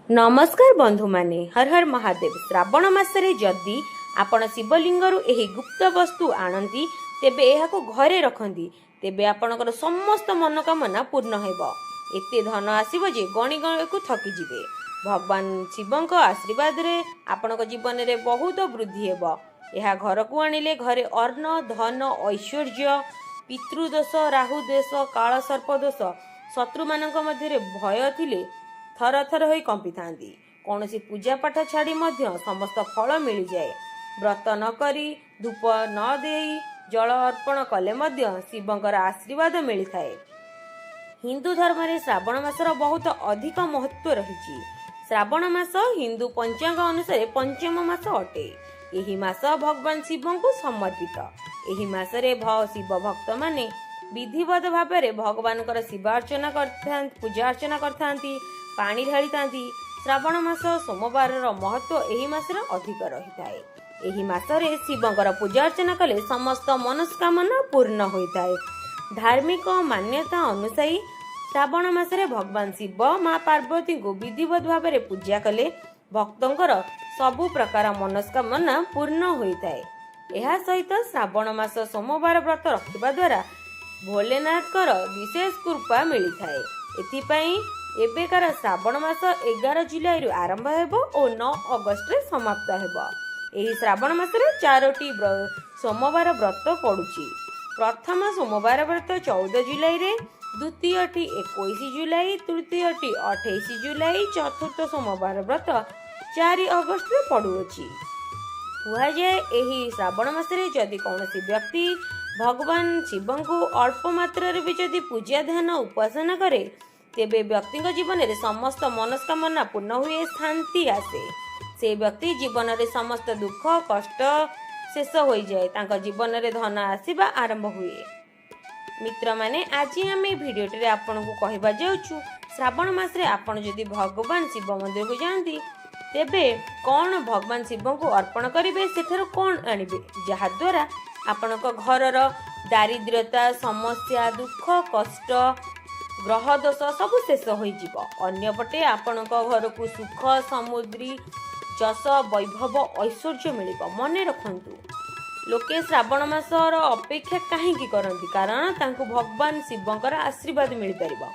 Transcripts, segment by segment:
नमस्कार बंधु माने हर हर महादेव। श्रावण मासरे जदि आपण शिवलिंगरू एही गुप्त वस्तु आणती तेबे एहाको घरे रखती तेबे आपणकर समस्त मनोकामना पूर्ण हेबो। एते धन आसीबो जे गणी गणी को थकी जिवे। भगवान शिवंक आशीर्वाद रे आपणक जीवन रे बहुत वृद्धि हेबो। एहा घर को आनिले घरे अन्न धन ऐश्वर्य पितृदोष राहु दोष काल सर्प दोष शत्रु मानक मध्य भय थिले थर थर होई कंपी थांती। कौनसी पूजा पाठ छाड़ी मध्य समस्त फल मिल जाए। व्रत न करी धूप न देई जल अर्पण कले मध्य शिवंकर आशीर्वाद मिलता है। हिंदू धर्म रे श्रावण मासर बहुत अधिक महत्व रही। श्रावण मास हिंदू पंचांग अनुसार पंचम मास अटे। एही मास भगवान शिव को समर्पित। एही मासरे शिव भक्त माने विधिवत भाव में भगवान शिवा अर्चना कर पूजा अर्चना करथांती पानी ढाली थांती। श्रावण मास सोमवार महत्व एही मासर अधिक रही थाए। एही मासरे शिवंकर पूजा अर्चना कले समस्त मनस्कामना पूर्ण होता है। धार्मिक मान्यता अनुसार श्रावण मासरे भगवान शिव माँ पार्वती को विधिवत भाव में पूजा कले भक्तंकर सबु प्रकार मनस्कामना पूर्ण होता है। यह सहित श्रावण मास सोमवार व्रत रखिबा द्वारा भोलेनाथकर विशेष कृपा मिलता है। एथिपाई एबेकार श्रावण मास 11 जुलाई आरंभ हेबो और 9 अगस्त रे समाप्त हेबो। एही श्रावण मासरे 4टी सोमवार व्रत पड़ुची। प्रथम सोमवार व्रत 14 जुलाई रे, द्वितीयटी 21 जुलाई, तृतीयटी 28 जुलाई, चतुर्थ सोमवार व्रत 4 अगस्त रे पड़ुची। हुआ जाए एही श्रावण मासरे जदि कौनसी व्यक्ति भगवान शिवं को अल्प मात्रा रे भी जदि पूजा ध्यान उपासना करे तेबे व्यक्ति जीवन में समस्त मनस्कामना पूर्ण हुए, शांति आसे। से व्यक्ति जीवन में समस्त दुख कष्ट शेष हो जाए, तांका जीवन में धन आसीबा आरंभ हुए। मित्र माने आज आम भिडियोटे आपन को कहबा जाउछु श्रावण मास रे आपन जदि भगवान शिव मंदिर को जाती तेबे कौन भगवान शिव को अर्पण करेंगे सेठार कौन आनिबे जहा द्वारा आपनक घरर दारिद्र्यता समस्या दुख कष्ट ग्रह दोष सब शेष हो। अन्यपटे आपणक घर को सुख समुद्री जस वैभव ऐश्वर्य मिल। मने रखंतु लोके श्रावण मासर अपेक्षा कहीं करती कारण तांको भगवान शिवंकर आशीर्वाद मिल पारिबो।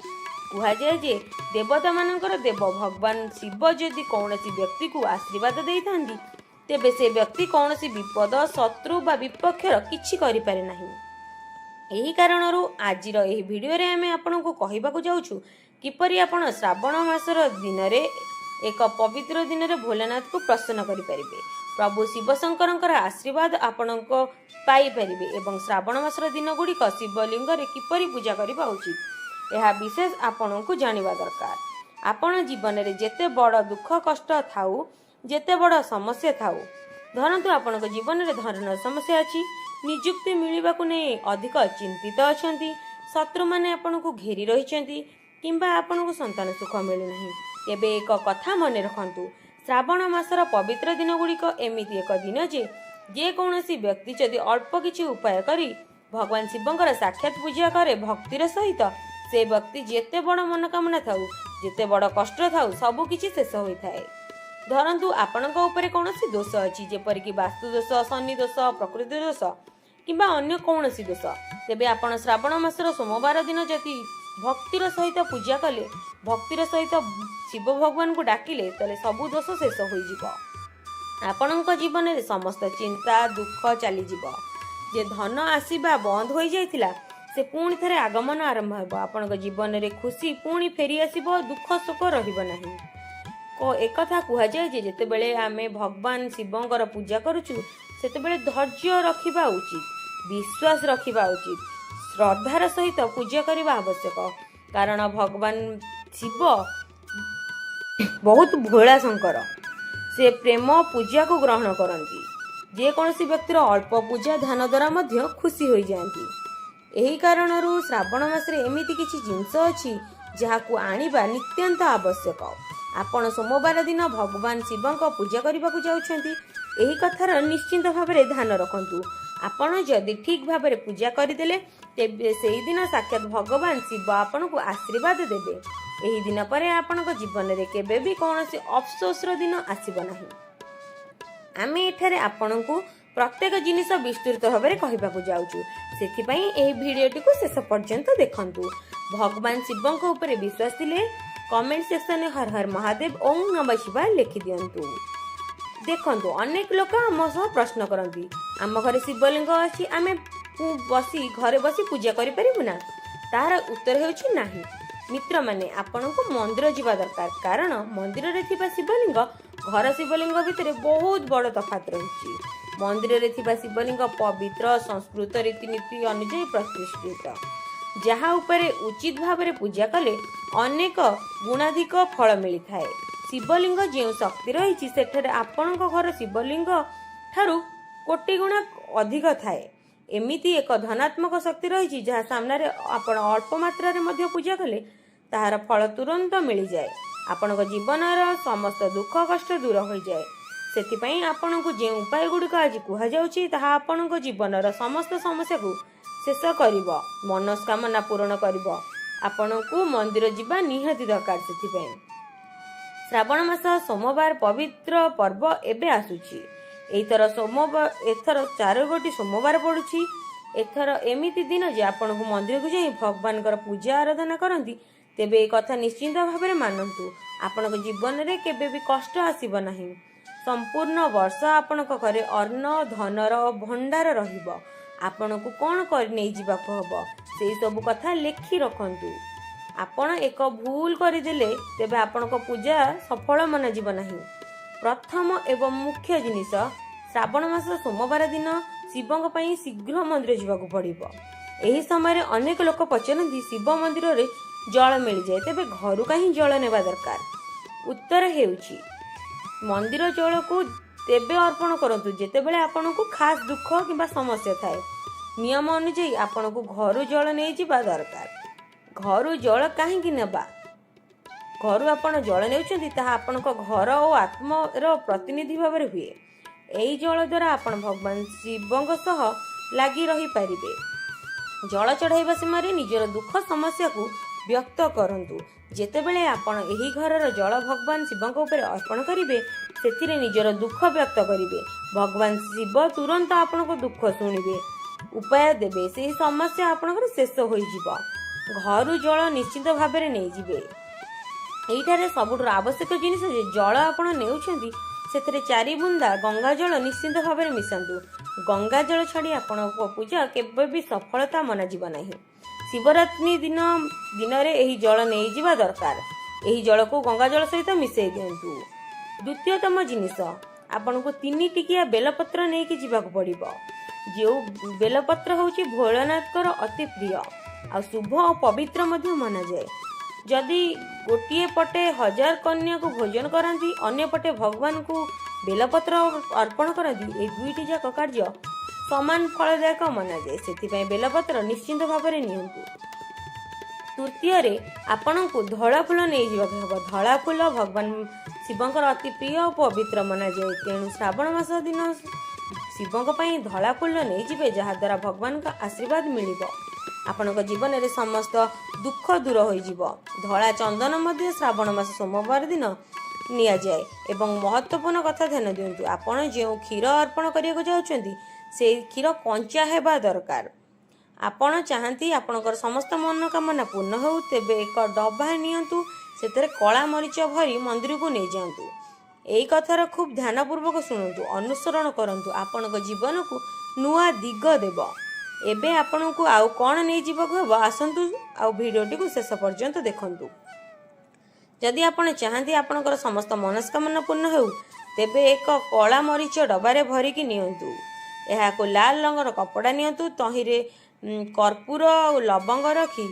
कहा जाए जे देवता मानकर देव भगवान शिव जदि कौनसी व्यक्ति को आशीर्वाद दे थांती तेबे से व्यक्ति कौनसी विपद शत्रु बा विपक्षर किछि करि पारे नाही। यही कारणरू आजिर एही भिडियो रे आमे आपनको कहिबाकू जाउछु किपरि आपण श्रावण मासर दिन रे एक पवित्र दिन रे भोलेनाथ को प्रसन्न करि परिबे। प्रभु शिव शंकरंकर आशीर्वाद आपनको पाई परिबे एवं श्रावण मासर दिन गुडी शिवलिंग रे किपरि पूजा करिबा उचित यह विशेष आपनको जानिबा दरकार। आपण जीवन रे जेते बड़ दुख कष्ट थाउ जेते बड़ समस्या थाउ धरंतु आपनको जीवन रे धन समस्या अछि निजुक्ति मिलवा को नहीं अधिक चिंतित अछंती शत्रु माने आपन को घेरी रहिछंती किंबा आपन को संतान सुख मिलु नहीं तेबे एक कथा मन रखंतु श्रावण मासर पवित्र दिन गुड़िक एमिति एक दिन जे कौनसी व्यक्ति जदि अल्प किछि उपाय करी भगवान शिवंकर साक्षात पूजा करे भक्तिर सहित से व्यक्ति जेते बड़ मनोकामना थाउ जेते बड़ कष्ट थाउ सब किछि शेष होई थाए। धरंतु आपनक ऊपर कौनसी दोष अछि जेपरिक वास्तु दोष शनि दोष प्रकृति दोष किंबा अन्य कौनसी दोष तेबे आपण श्रावण मासर सोमवार दिन जदि भक्तिर सहित पूजा कले भक्तिर सहित शिव भगवान को डाकिले तले सबु दोष शेष हो जिवो। आपणक जीवन में समस्त चिंता दुख चली जिवो। जे धन आसीबा बंद हो जाइथिला से पुणी थरे आगमन आरंभ हेबो। आपणक जीवन में खुशी पुणी फेरी आसीबो दुख शोक रहिबो नाही। को एक कथा कुहा जाय जे जेते बेले आमे भगवान शिवंकर पूजा करूछु सेते बेले धैर्य रखिबा उचित, विश्वास रखिबा उचित, श्रद्धार सहित पूजा करबा आवश्यक कारण भगवान शिव बहुत भोला शंकर से प्रेम पूजा को ग्रहण करती। जे कौनसी व्यक्तिर अल्प पूजा ध्यान द्वारा मध्य खुशी हो जाती। यही कारणरू श्रावण मासरे एमिति किछि जिंस अछि जाहाकू आनिबा नित्यंत आवश्यक। आपण सोमवार दिन भगवान शिवंक पूजा करने को जाउछंती एही कथार निश्चिंत भाव में ध्यान रखंतु। आपण जदि ठीक भाव में पूजा करदेले तेबे सेही दिन साक्षात भगवान शिव आपण को आशीर्वाद देबे। ଏହି ଦିନ ପରେ ଆପଣଙ୍କ ଜୀବନରେ କେବେ ବି କୌଣସି ଅଫସୋସର ଦିନ ଆସିବ ନାହିଁ। ଆମେ ଏଠାରେ ଆପଣଙ୍କୁ ପ୍ରତ୍ୟେକ ଜିନିଷ ବିସ୍ତୃତ ଭାବରେ କହିବାକୁ ଯାଉଛୁ, ସେଥିପାଇଁ ଏହି ଭିଡ଼ିଓଟିକୁ ଶେଷ ପର୍ଯ୍ୟନ୍ତ ଦେଖନ୍ତୁ। ଭଗବାନ ଶିବଙ୍କ ଉପରେ ବିଶ୍ୱାସ ଥିଲେ କମେଣ୍ଟ ସେକ୍ସନରେ ହର ହର ମହାଦେବ ଓಂ ନମଃ ଶିବାୟ ଲେଖି ଦିଅନ୍ତୁ। ଦେଖନ୍ତୁ, ଅନେକ ଲୋକ ଆମ ସହ ପ୍ରଶ୍ନ କରନ୍ତି, ଆମ ଘରେ ଶିବଲିଙ୍ଗ ଅଛି, ଆମେ ଘରେ ବସି ପୂଜା କରିପାରିବୁ ନା? ତାହାର ଉତ୍ତର ହେଉଛି ନାହିଁ। ମିତ୍ରମାନେ, ଆପଣଙ୍କୁ ମନ୍ଦିର ଯିବା ଦରକାର, କାରଣ ମନ୍ଦିରରେ ଥିବା ଶିବଲିଙ୍ଗ ଘର ଶିବଲିଙ୍ଗ ଭିତରେ ବହୁତ ବଡ଼ ତଫାତ୍ ରହିଛି। ମନ୍ଦିରରେ ଥିବା ଶିବଲିଙ୍ଗ ପବିତ୍ର ସଂସ୍କୃତ ରୀତିନୀତି ଅନୁଯାୟୀ ପ୍ରତିଷ୍ଠିତ, ଯାହା ଉପରେ ଉଚିତ ଭାବରେ ପୂଜା କଲେ ଅନେକ ଗୁଣାଧିକ ଫଳ ମିଳିଥାଏ। ଶିବଲିଙ୍ଗ ଯେଉଁ ଶକ୍ତି ରହିଛି ସେଠାରେ ଆପଣଙ୍କ ଘର ଶିବଲିଙ୍ଗ ଠାରୁ କୋଟି ଗୁଣା ଅଧିକ ଥାଏ। ଏମିତି ଏକ ଧନାତ୍ମକ ଶକ୍ତି ରହିଛି ଯାହା ସାମ୍ନାରେ ଆପଣ ଅଳ୍ପ ମାତ୍ରାରେ ମଧ୍ୟ ପୂଜା କଲେ ତାହାର ଫଳ ତୁରନ୍ତ ମିଳିଯାଏ। ଆପଣଙ୍କ ଜୀବନର ସମସ୍ତ ଦୁଃଖ କଷ୍ଟ ଦୂର ହୋଇଯାଏ। ସେଥିପାଇଁ ଆପଣଙ୍କୁ ଯେଉଁ ଉପାୟ ଗୁଡ଼ିକ ଆଜି କୁହାଯାଉଛି ତାହା ଆପଣଙ୍କ ଜୀବନର ସମସ୍ତ ସମସ୍ୟାକୁ ଶେଷ କରିବ, ମନସ୍କାମନା ପୂରଣ କରିବ। ଆପଣଙ୍କୁ ମନ୍ଦିର ଯିବା ନିହାତି ଦରକାର। ସେଥିପାଇଁ ଶ୍ରାବଣ ମାସ ସୋମବାର ପବିତ୍ର ପର୍ବ ଏବେ ଆସୁଛି। ଏଥର 4 ସୋମବାର ପଡୁଛି। ଏଥର ଏମିତି ଦିନ ଯେ ଆପଣଙ୍କୁ ମନ୍ଦିରକୁ ଯାଇ ଭଗବାନଙ୍କର ପୂଜା ଆରାଧନା କରନ୍ତି, ତେବେ ଏ କଥା ନିଶ୍ଚିନ୍ତ ଭାବରେ ମାନନ୍ତୁ, ଆପଣଙ୍କ ଜୀବନରେ କେବେ ବି କଷ୍ଟ ଆସିବ ନାହିଁ। ସମ୍ପୂର୍ଣ୍ଣ ବର୍ଷ ଆପଣଙ୍କ ଘରେ ଅନ୍ନ ଧନର ଭଣ୍ଡାର ରହିବ। ଆପଣଙ୍କୁ କ'ଣ କରି ନେଇଯିବାକୁ ହବ ସେଇ ସବୁ କଥା ଲେଖି ରଖନ୍ତୁ। ଆପଣ ଏକ ଭୁଲ କରିଦେଲେ ତେବେ ଆପଣଙ୍କ ପୂଜା ସଫଳ ମନାଯିବ ନାହିଁ। ପ୍ରଥମ ଏବଂ ମୁଖ୍ୟ ଜିନିଷ, ଶ୍ରାବଣ ମାସ ସୋମବାର ଦିନ ଶିବଙ୍କ ପାଇଁ ଶୀଘ୍ର ମନ୍ଦିର ଯିବାକୁ ପଡ଼ିବ। ଏହି ସମୟରେ ଅନେକ ଲୋକ ପଚାରନ୍ତି, ଶିବ ମନ୍ଦିରରେ ଜଳ ମିଳିଯାଏ, ତେବେ ଘରୁ କାହିଁ ଜଳ ନେବା ଦରକାର? ଉତ୍ତର ହେଉଛି, ମନ୍ଦିର ଜଳକୁ ତେବେ ଅର୍ପଣ କରନ୍ତୁ ଯେତେବେଳେ ଆପଣଙ୍କୁ ଖାସ୍ ଦୁଃଖ କିମ୍ବା ସମସ୍ୟା ଥାଏ। ନିୟମ ଅନୁଯାୟୀ ଆପଣଙ୍କୁ ଘରୁ ଜଳ ନେଇଯିବା ଦରକାର। ଘରୁ ଜଳ କାହିଁକି ନେବା? ଘରୁ ଆପଣ ଜଳ ନେଉଛନ୍ତି ତାହା ଆପଣଙ୍କ ଘର ଓ ଆତ୍ମର ପ୍ରତିନିଧି ଭାବରେ ହୁଏ। ଏହି ଜଳ ଦ୍ୱାରା ଆପଣ ଭଗବାନ ଶିବଙ୍କ ସହ ଲାଗି ରହିପାରିବେ। ଜଳ ଚଢ଼ାଇବା ସମୟରେ ନିଜର ଦୁଃଖ ସମସ୍ୟାକୁ ବ୍ୟକ୍ତ କରନ୍ତୁ। ଯେତେବେଳେ ଆପଣ ଏହି ଘରର ଜଳ ଭଗବାନ ଶିବଙ୍କ ଉପରେ ଅର୍ପଣ କରିବେ, ସେଥିରେ ନିଜର ଦୁଃଖ ବ୍ୟକ୍ତ କରିବେ, ଭଗବାନ ଶିବ ତୁରନ୍ତ ଆପଣଙ୍କ ଦୁଃଖ ଶୁଣିବେ, ଉପାୟ ଦେବେ, ସେହି ସମସ୍ୟା ଆପଣଙ୍କର ଶେଷ ହୋଇଯିବ। ଘରୁ ଜଳ ନିଶ୍ଚିତ ଭାବରେ ନେଇଯିବେ। ଏଇଠାରେ ସବୁଠାରୁ ଆବଶ୍ୟକ ଜିନିଷ ଯେ ଜଳ ଆପଣ ନେଉଛନ୍ତି ସେଥିରେ 4 ବୁନ୍ଦା ଗଙ୍ଗା ଜଳ ନିଶ୍ଚିନ୍ତ ଭାବରେ ମିଶାନ୍ତୁ। ଗଙ୍ଗା ଜଳ ଛାଡ଼ି ଆପଣଙ୍କ ପୂଜା କେବେ ବି ସଫଳତା ମନାଯିବ ନାହିଁ। ଶିବରାତ୍ରି ଦିନରେ ଏହି ଜଳ ନେଇଯିବା ଦରକାର। ଏହି ଜଳକୁ ଗଙ୍ଗା ଜଳ ସହିତ ମିଶାଇ ଦିଅନ୍ତୁ। ଦ୍ୱିତୀୟତମ ଜିନିଷ, ଆପଣଙ୍କୁ 3 ଟିକିଆ ବେଲପତ୍ର ନେଇକି ଯିବାକୁ ପଡ଼ିବ। ଯେଉଁ ବେଲପତ୍ର ହେଉଛି ଭୋଳାନାଥଙ୍କର ଅତି ପ୍ରିୟ ଆଉ ଶୁଭ ଓ ପବିତ୍ର ମଧ୍ୟ ମନାଯାଏ। ଯଦି ଗୋଟିଏ ପଟେ 1000 କନ୍ୟାକୁ ଭୋଜନ କରାନ୍ତି, ଅନ୍ୟପଟେ ଭଗବାନଙ୍କୁ ବେଲପତ୍ର ଅର୍ପଣ କରନ୍ତି, ଏହି 2ଟି ଯାକ କାର୍ଯ୍ୟ ସମାନ ଫଳଦାୟକ ମନାଯାଏ। ସେଥିପାଇଁ ବେଲପତ୍ର ନିଶ୍ଚିନ୍ତ ଭାବରେ ନିଅନ୍ତୁ। ତୃତୀୟରେ, ଆପଣଙ୍କୁ ଧଳା ଫୁଲ ନେଇଯିବାକୁ ହେବ। ଧଳା ଫୁଲ ଭଗବାନ ଶିବଙ୍କର ଅତି ପ୍ରିୟ ଓ ପବିତ୍ର ମନାଯାଏ। ତେଣୁ ଶ୍ରାବଣ ମାସ ଦିନ ଶିବଙ୍କ ପାଇଁ ଧଳା ଫୁଲ ନେଇଯିବେ, ଯାହାଦ୍ୱାରା ଭଗବାନଙ୍କ ଆଶୀର୍ବାଦ ମିଳିବ। ଆପଣଙ୍କ ଜୀବନରେ ସମସ୍ତ ଦୁଃଖ ଦୂର ହୋଇଯିବ। ଧଳା ଚନ୍ଦନ ମଧ୍ୟ ଶ୍ରାବଣ ମାସ ସୋମବାର ଦିନ ନିଆଯାଏ। ଏବଂ ମହତ୍ତ୍ୱପୂର୍ଣ୍ଣ କଥା ଧ୍ୟାନ ଦିଅନ୍ତୁ, ଆପଣ ଯେଉଁ କ୍ଷୀର ଅର୍ପଣ କରିବାକୁ ଯାଉଛନ୍ତି ସେହି କ୍ଷୀର କଞ୍ଚା ହେବା ଦରକାର। ଆପଣ ଚାହାନ୍ତି ଆପଣଙ୍କର ସମସ୍ତ ମନୋକାମନା ପୂର୍ଣ୍ଣ ହେଉ, ତେବେ ଏକ ଡବା ନିଅନ୍ତୁ, ସେଥିରେ କଳା ମରିଚ ଭରି ମନ୍ଦିରକୁ ନେଇଯାଆନ୍ତୁ। ଏହି କଥାର ଖୁବ୍ ଧ୍ୟାନପୂର୍ବକ ଶୁଣନ୍ତୁ, ଅନୁସରଣ କରନ୍ତୁ, ଆପଣଙ୍କ ଜୀବନକୁ ନୂଆ ଦିଗ ଦେବ। ଏବେ ଆପଣଙ୍କୁ ଆଉ କ'ଣ ନେଇଯିବାକୁ ହେବ, ଆସନ୍ତୁ ଆଉ ଭିଡ଼ିଓଟିକୁ ଶେଷ ପର୍ଯ୍ୟନ୍ତ ଦେଖନ୍ତୁ। ଯଦି ଆପଣ ଚାହାନ୍ତି ଆପଣଙ୍କର ସମସ୍ତ ମନସ୍କାମନା ପୂର୍ଣ୍ଣ ହେଉ, ତେବେ ଏକ କଳା ମରିଚ ଡବାରେ ଭରିକି ନିଅନ୍ତୁ। ଏହାକୁ ଲାଲ ରଙ୍ଗର କପଡ଼ା ନିଅନ୍ତୁ, ତହିଁରେ କର୍ପୂର ଆଉ ଲବଙ୍ଗ ରଖି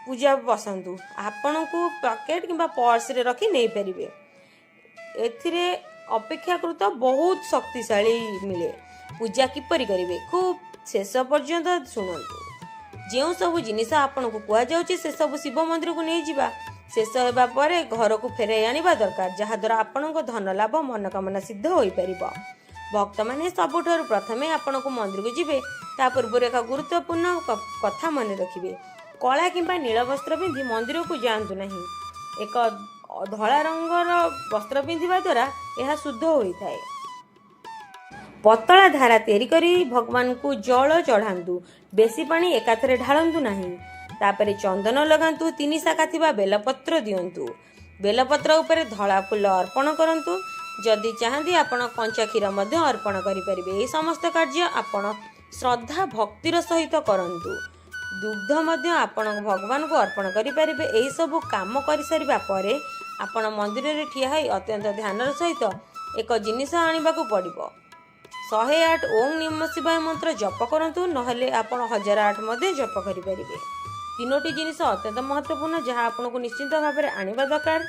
ପୂଜା ବସାନ୍ତୁ। ଆପଣଙ୍କୁ ପକେଟ୍ କିମ୍ବା ପର୍ସରେ ରଖି ନେଇପାରିବେ। ଏଥିରେ ଅପେକ୍ଷାକୃତ ବହୁତ ଶକ୍ତିଶାଳୀ ମିଳେ। ପୂଜା କିପରି କରିବେ, ଖୁବ୍ ଶେଷ ପର୍ଯ୍ୟନ୍ତ ଶୁଣନ୍ତୁ। ଯେଉଁ ସବୁ ଜିନିଷ ଆପଣଙ୍କୁ କୁହାଯାଉଛି ସେସବୁ ଶିବ ମନ୍ଦିରକୁ ନେଇଯିବା। ଶେଷ ହେବା ପରେ ଘରକୁ ଫେରାଇ ଆଣିବା ଦରକାର, ଯାହାଦ୍ୱାରା ଆପଣଙ୍କ ଧନ ଲାଭ ମନୋକାମନା ସିଦ୍ଧ ହୋଇପାରିବ। ଭକ୍ତମାନେ ସବୁଠାରୁ ପ୍ରଥମେ ଆପଣଙ୍କୁ ମନ୍ଦିରକୁ ଯିବେ, ତା ପୂର୍ବରୁ ଏକ ଗୁରୁତ୍ୱପୂର୍ଣ୍ଣ କଥା ମନେ ରଖିବେ। କଳା କିମ୍ବା ନୀଳ ବସ୍ତ୍ର ପିନ୍ଧି ମନ୍ଦିରକୁ ଯାଆନ୍ତୁ ନାହିଁ। ଏକ ଧଳା ରଙ୍ଗର ବସ୍ତ୍ର ପିନ୍ଧିବା ଦ୍ୱାରା ଏହା ଶୁଦ୍ଧ ହୋଇଥାଏ। ପତଳା ଧାରା ତିଆରି କରି ଭଗବାନଙ୍କୁ ଜଳ ଚଢ଼ାନ୍ତୁ। ବେଶୀ ପାଣି ଏକାଥରେ ଢାଳନ୍ତୁ ନାହିଁ। ତାପରେ ଚନ୍ଦନ ଲଗାନ୍ତୁ। 3 ଶାଖା ଥିବା ବେଲପତ୍ର ଦିଅନ୍ତୁ। ବେଲପତ୍ର ଉପରେ ଧଳା ଫୁଲ ଅର୍ପଣ କରନ୍ତୁ। ଯଦି ଚାହାନ୍ତି ଆପଣ କଞ୍ଚା କ୍ଷୀର ମଧ୍ୟ ଅର୍ପଣ କରିପାରିବେ। ଏହି ସମସ୍ତ କାର୍ଯ୍ୟ ଆପଣ ଶ୍ରଦ୍ଧା ଭକ୍ତିର ସହିତ କରନ୍ତୁ। ଦୁଗ୍ଧ ମଧ୍ୟ ଆପଣ ଭଗବାନଙ୍କୁ ଅର୍ପଣ କରିପାରିବେ। ଏହିସବୁ କାମ କରିସାରିବା ପରେ ଆପଣ ମନ୍ଦିରରେ ଠିଆ ହୋଇ ଅତ୍ୟନ୍ତ ଧ୍ୟାନର ସହିତ ଏକ ଜିନିଷ ଆଣିବାକୁ ପଡ଼ିବ। 108 ଓଁ ନମ ଶିବାୟ ମନ୍ତ୍ର ଜପ କରନ୍ତୁ, ନହେଲେ ଆପଣ 1008 ମଧ୍ୟ ଜପ କରିପାରିବେ। 3ଟି ଜିନିଷ ଅତ୍ୟନ୍ତ ମହତ୍ତ୍ୱପୂର୍ଣ୍ଣ ଯାହା ଆପଣଙ୍କୁ ନିଶ୍ଚିତ ଭାବରେ ଆଣିବା ଦରକାର।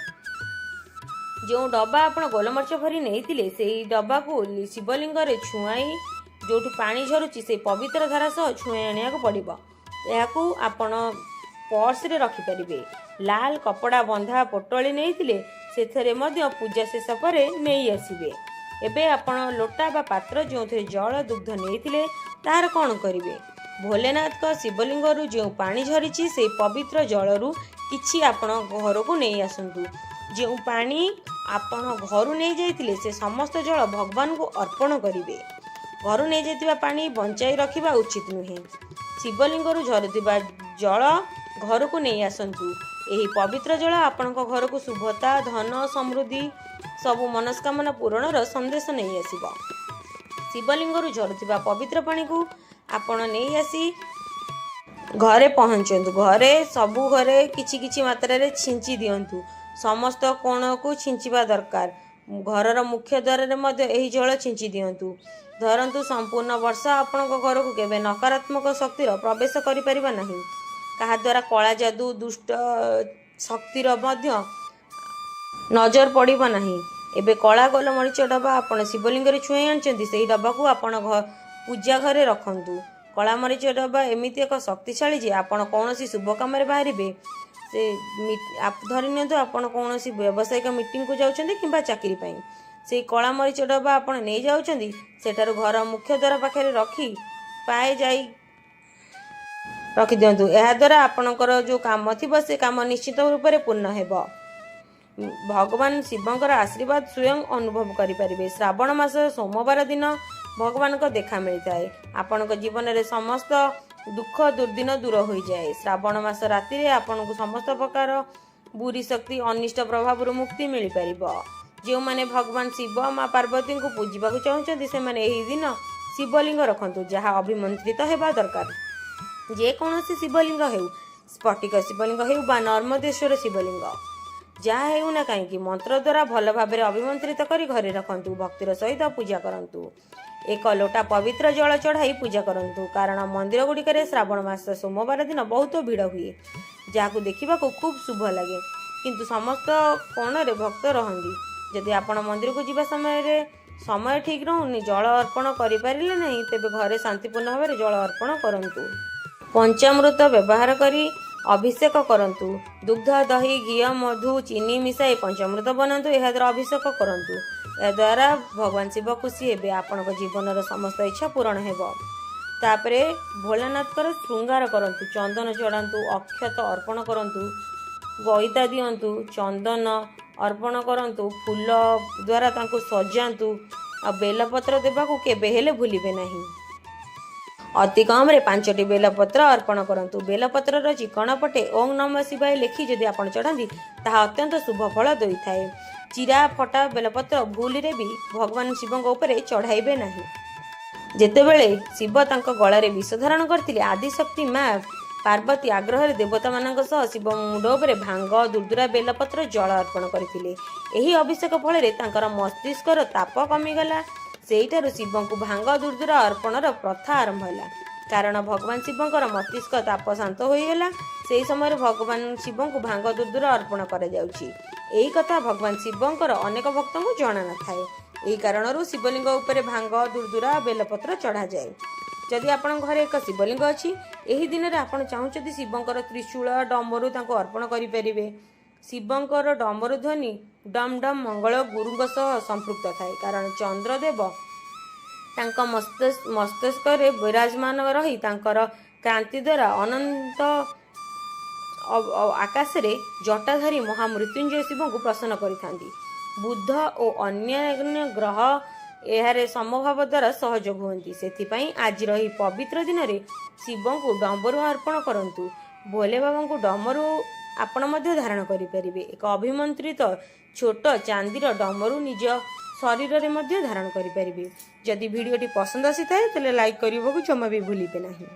ଯେଉଁ ଡବା ଆପଣ ଗୋଲମରିଚ ଭରି ନେଇଥିଲେ ସେହି ଡବାକୁ ଶିବଲିଙ୍ଗରେ ଛୁଆଇ ଯେଉଁଠୁ ପାଣି ଝରୁଛି ସେହି ପବିତ୍ର ଧାରା ସହ ଛୁଆଇ ଆଣିବାକୁ ପଡ଼ିବ। ଏହାକୁ ଆପଣ ପର୍ସରେ ରଖିପାରିବେ। ଲାଲ କପଡ଼ା ବନ୍ଧା ପୋଟଳି ନେଇଥିଲେ ସେଥିରେ ମଧ୍ୟ ପୂଜା ଶେଷ ପରେ ନେଇ ଆସିବେ। ଏବେ ଆପଣ ଲୋଟା ବା ପାତ୍ର ଯେଉଁଥିରେ ଜଳ ଦୁଗ୍ଧ ନେଇଥିଲେ ତାହାର କ'ଣ କରିବେ? ଭୋଲେନାଥଙ୍କ ଶିବଲିଙ୍ଗରୁ ଯେଉଁ ପାଣି ଝରିଛି ସେହି ପବିତ୍ର ଜଳରୁ କିଛି ଆପଣ ଘରକୁ ନେଇ ଆସନ୍ତୁ। ଯେଉଁ ପାଣି ଆପଣ ଘରୁ ନେଇଯାଇଥିଲେ ସେ ସମସ୍ତ ଜଳ ଭଗବାନଙ୍କୁ ଅର୍ପଣ କରିବେ। ଘରୁ ନେଇଯାଇଥିବା ପାଣି ବଞ୍ଚାଇ ରଖିବା ଉଚିତ ନୁହେଁ। ଶିବଲିଙ୍ଗରୁ ଝରୁଥିବା ଜଳ ଘରକୁ ନେଇ ଆସନ୍ତୁ। ଏହି ପବିତ୍ର ଜଳ ଆପଣଙ୍କ ଘରକୁ ଶୁଭତା, ଧନ, ସମୃଦ୍ଧି, ସବୁ ମନସ୍କାମନା ପୂରଣର ସନ୍ଦେଶ ନେଇ ଆସିବ। ଶିବଲିଙ୍ଗରୁ ଝରୁଥିବା ପବିତ୍ର ପାଣିକୁ ଆପଣ ନେଇ ଆସି ଘରେ ପହଞ୍ଚନ୍ତୁ। ସବୁ ଘରେ କିଛି କିଛି ମାତ୍ରାରେ ଛିଞ୍ଚି ଦିଅନ୍ତୁ। ସମସ୍ତ କୋଣକୁ ଛିଞ୍ଚିବା ଦରକାର। ଘରର ମୁଖ୍ୟ ଦ୍ୱାରରେ ମଧ୍ୟ ଏହି ଜଳ ଛିଞ୍ଚି ଦିଅନ୍ତୁ। ଧରନ୍ତୁ ସମ୍ପୂର୍ଣ୍ଣ ବର୍ଷ ଆପଣଙ୍କ ଘରକୁ କେବେ ନକାରାତ୍ମକ ଶକ୍ତିର ପ୍ରବେଶ କରିପାରିବ ନାହିଁ। କାହାଦ୍ୱାରା କଳା ଯାଦୁ, ଦୁଷ୍ଟ ଶକ୍ତିର ମଧ୍ୟ ନଜର ପଡ଼ିବ ନାହିଁ। ଏବେ କଳା ଗୋଲମରିଚ ଡବା ଆପଣ ଶିବଲିଙ୍ଗରେ ଛୁଆଇ ଆଣିଛନ୍ତି, ସେହି ଡବାକୁ ଆପଣ ପୂଜା ଘରେ ରଖନ୍ତୁ। କଳା ମରିଚ ଡବା ଏମିତି ଏକ ଶକ୍ତିଶାଳୀ ଯେ ଆପଣ କୌଣସି ଶୁଭ କାମରେ ବାହାରିବେ। ଧରି ନିଅନ୍ତୁ ଆପଣ କୌଣସି ବ୍ୟବସାୟିକ ମିଟିଂକୁ ଯାଉଛନ୍ତି କିମ୍ବା ଚାକିରି ପାଇଁ, ସେହି କଳା ମରିଚ ଡବା ଆପଣ ନେଇଯାଉଛନ୍ତି, ସେଠାରୁ ଘର ମୁଖ୍ୟ ଦ୍ୱାର ପାଖରେ ରଖିଦିଅନ୍ତୁ। ଏହାଦ୍ୱାରା ଆପଣଙ୍କର ଯେଉଁ କାମ ଥିବ ସେ କାମ ନିଶ୍ଚିତ ରୂପରେ ପୂର୍ଣ୍ଣ ହେବ। ଭଗବାନ ଶିବଙ୍କର ଆଶୀର୍ବାଦ ସ୍ୱୟଂ ଅନୁଭବ କରିପାରିବେ। ଶ୍ରାବଣ ମାସର ସୋମବାର ଦିନ ଭଗବାନଙ୍କ ଦେଖା ମିଳିଥାଏ। ଆପଣଙ୍କ ଜୀବନରେ ସମସ୍ତ ଦୁଃଖ ଦୁର୍ଦିନ ଦୂର ହୋଇଯାଏ। ଶ୍ରାବଣ ମାସ ରାତିରେ ଆପଣଙ୍କୁ ସମସ୍ତ ପ୍ରକାର ବୁରି ଶକ୍ତି, ଅନିଷ୍ଟ ପ୍ରଭାବରୁ ମୁକ୍ତି ମିଳିପାରିବ। ଯେଉଁମାନେ ଭଗବାନ ଶିବ, ମା ପାର୍ବତୀଙ୍କୁ ପୂଜିବାକୁ ଚାହୁଁଛନ୍ତି ସେମାନେ ଏହି ଦିନ ଶିବଲିଙ୍ଗ ରଖନ୍ତୁ, ଯାହା ଅଭିମନ୍ତ୍ରିତ ହେବା ଦରକାର। ଯେକୌଣସି ଶିବଲିଙ୍ଗ ହେଉ, ସ୍ଫଟିକ ଶିବଲିଙ୍ଗ ହେଉ ବା ନର୍ମଦେଶ୍ୱର ଶିବଲିଙ୍ଗ, ଯାହା ହେଉନା କାହିଁକି ମନ୍ତ୍ର ଦ୍ୱାରା ଭଲ ଭାବରେ ଅଭିମନ୍ତ୍ରିତ କରି ଘରେ ରଖନ୍ତୁ। ଭକ୍ତିର ସହିତ ପୂଜା କରନ୍ତୁ। 1 ଲୋଟା ପବିତ୍ର ଜଳ ଚଢ଼ାଇ ପୂଜା କରନ୍ତୁ, କାରଣ ମନ୍ଦିର ଗୁଡ଼ିକରେ ଶ୍ରାବଣ ମାସ ସୋମବାର ଦିନ ବହୁତ ଭିଡ଼ ହୁଏ, ଯାହାକୁ ଦେଖିବାକୁ ଖୁବ୍ ଶୁଭ ଲାଗେ। କିନ୍ତୁ ସମସ୍ତ କୋଣରେ ଭକ୍ତ ରହନ୍ତି। ଯଦି ଆପଣ ମନ୍ଦିରକୁ ଯିବା ସମୟରେ ସମୟ ଠିକ୍ ରହୁନି, ଜଳ ଅର୍ପଣ କରିପାରିଲେ ନାହିଁ, ତେବେ ଘରେ ଶାନ୍ତିପୂର୍ଣ୍ଣ ଭାବରେ ଜଳ ଅର୍ପଣ କରନ୍ତୁ। ପଞ୍ଚାମୃତ ବ୍ୟବହାର କରି ଅଭିଷେକ କରନ୍ତୁ। ଦୁଗ୍ଧ, ଦହି, ଘିଅ, ମଧୁ, ଚିନି ମିଶାଇ ପଞ୍ଚାମୃତ ବନାନ୍ତୁ। ଏହାଦ୍ୱାରା ଅଭିଷେକ କରନ୍ତୁ। ଏହାଦ୍ୱାରା ଭଗବାନ ଶିବ ଖୁସି ହେବେ। ଆପଣଙ୍କ ଜୀବନର ସମସ୍ତ ଇଚ୍ଛା ପୂରଣ ହେବ। ତାପରେ ଭୋଳାନାଥଙ୍କର ଶୃଙ୍ଗାର କରନ୍ତୁ। ଚନ୍ଦନ ଚଢ଼ାନ୍ତୁ, ଅକ୍ଷତ ଅର୍ପଣ କରନ୍ତୁ, ଗଇତା ଦିଅନ୍ତୁ, ଚନ୍ଦନ ଅର୍ପଣ କରନ୍ତୁ, ଫୁଲ ଦ୍ୱାରା ତାଙ୍କୁ ସଜାନ୍ତୁ। ଆଉ ବେଲପତ୍ର ଦେବାକୁ କେବେ ହେଲେ ଭୁଲିବେ ନାହିଁ। ଅତି କମରେ 5ଟି ବେଲପତ୍ର ଅର୍ପଣ କରନ୍ତୁ। ବେଲପତ୍ରର ଚିକଣ ପଟେ ଓଁ ନମ ଶିବାୟ ଲେଖି ଯଦି ଆପଣ ଚଢ଼ାନ୍ତି ତାହା ଅତ୍ୟନ୍ତ ଶୁଭ ଫଳ ଦେଇଥାଏ। ଚିରା ଫଟା ବେଲପତ୍ର ଭୁଲରେ ବି ଭଗବାନ ଶିବଙ୍କ ଉପରେ ଚଢ଼ାଇବେ ନାହିଁ। ଯେତେବେଳେ ଶିବ ତାଙ୍କ ଗଳାରେ ବିଷ ଧାରଣ କରିଥିଲେ, ଆଦିଶକ୍ତି ମା ପାର୍ବତୀ ଆଗ୍ରହରେ ଦେବତାମାନଙ୍କ ସହ ଶିବ ମୁଣ୍ଡ ଉପରେ ଭାଙ୍ଗ, ଦୁର୍ଦୁରା, ବେଲପତ୍ର, ଜଳ ଅର୍ପଣ କରିଥିଲେ। ଏହି ଅଭିଷେକ ଫଳରେ ତାଙ୍କର ମସ୍ତିଷ୍କର ତାପ କମିଗଲା। ସେହିଠାରୁ ଶିବଙ୍କୁ ଭାଙ୍ଗ, ଦୁର୍ଦୁରା ଅର୍ପଣର ପ୍ରଥା ଆରମ୍ଭ ହେଲା। କାରଣ ଭଗବାନ ଶିବଙ୍କର ମସ୍ତିଷ୍କ ତାପ ଶାନ୍ତ ହୋଇଗଲା, ସେହି ସମୟରେ ଭଗବାନ ଶିବଙ୍କୁ ଭାଙ୍ଗ, ଦୁର୍ଦୁରା ଅର୍ପଣ କରାଯାଉଛି। ଏହି କଥା ଭଗବାନ ଶିବଙ୍କର ଅନେକ ଭକ୍ତଙ୍କୁ ଜଣା ନଥାଏ। ଏହି କାରଣରୁ ଶିବଲିଙ୍ଗ ଉପରେ ଭାଙ୍ଗ, ଦୁର୍ଦୁରା, ବେଲପତ୍ର ଚଢ଼ାଯାଏ। ଯଦି ଆପଣଙ୍କ ଘରେ ଏକ ଶିବଲିଙ୍ଗ ଅଛି, ଏହି ଦିନରେ ଆପଣ ଚାହୁଁଛନ୍ତି ଶିବଙ୍କର ତ୍ରିଶୂଳ, ଡମରୁ ତାଙ୍କୁ ଅର୍ପଣ କରିପାରିବେ। ଶିବଙ୍କର ଡମରୁ ଧ୍ୱନି ଡମ୍ ଡମ୍ ମଙ୍ଗଳ ଗୁରୁଙ୍କ ସହ ସମ୍ପୃକ୍ତ ଥାଏ, କାରଣ ଚନ୍ଦ୍ରଦେବ ତାଙ୍କ ମସ୍ତିଷ୍କରେ ବିରାଜମାନ ରହି ତାଙ୍କର କ୍ରାନ୍ତି ଦ୍ୱାରା ଅନନ୍ତ ଆକାଶରେ ଜଟାଧାରୀ ମହାମୃତ୍ୟୁଞ୍ଜୟ ଶିବଙ୍କୁ ପ୍ରସନ୍ନ କରିଥାନ୍ତି। ବୁଧ ଓ ଅନ୍ୟାନ୍ୟ ଗ୍ରହ ଏହାର ସମଭାବ ଦ୍ୱାରା ସହଯୋଗ ହୁଅନ୍ତି। ସେଥିପାଇଁ ଆଜିର ଏହି ପବିତ୍ର ଦିନରେ ଶିବଙ୍କୁ ଡମ୍ବରୁ ଅର୍ପଣ କରନ୍ତୁ। ଭୋଲେ ବାବାଙ୍କୁ ଡମରୁ ଆପଣ ମଧ୍ୟ ଧାରଣ କରିପାରିବେ। ଏକ ଅଭିମନ୍ତ୍ରିତ ଛୋଟ ଚାନ୍ଦିର ଡମରୁ ନିଜ ଶରୀରରେ ମଧ୍ୟ ଧାରଣ କରିପାରିବେ। ଯଦି ଭିଡ଼ିଓଟି ପସନ୍ଦ ଆସିଥାଏ ତାହେଲେ ଲାଇକ୍ କରିବାକୁ ଜମା ବି ଭୁଲିବେ ନାହିଁ।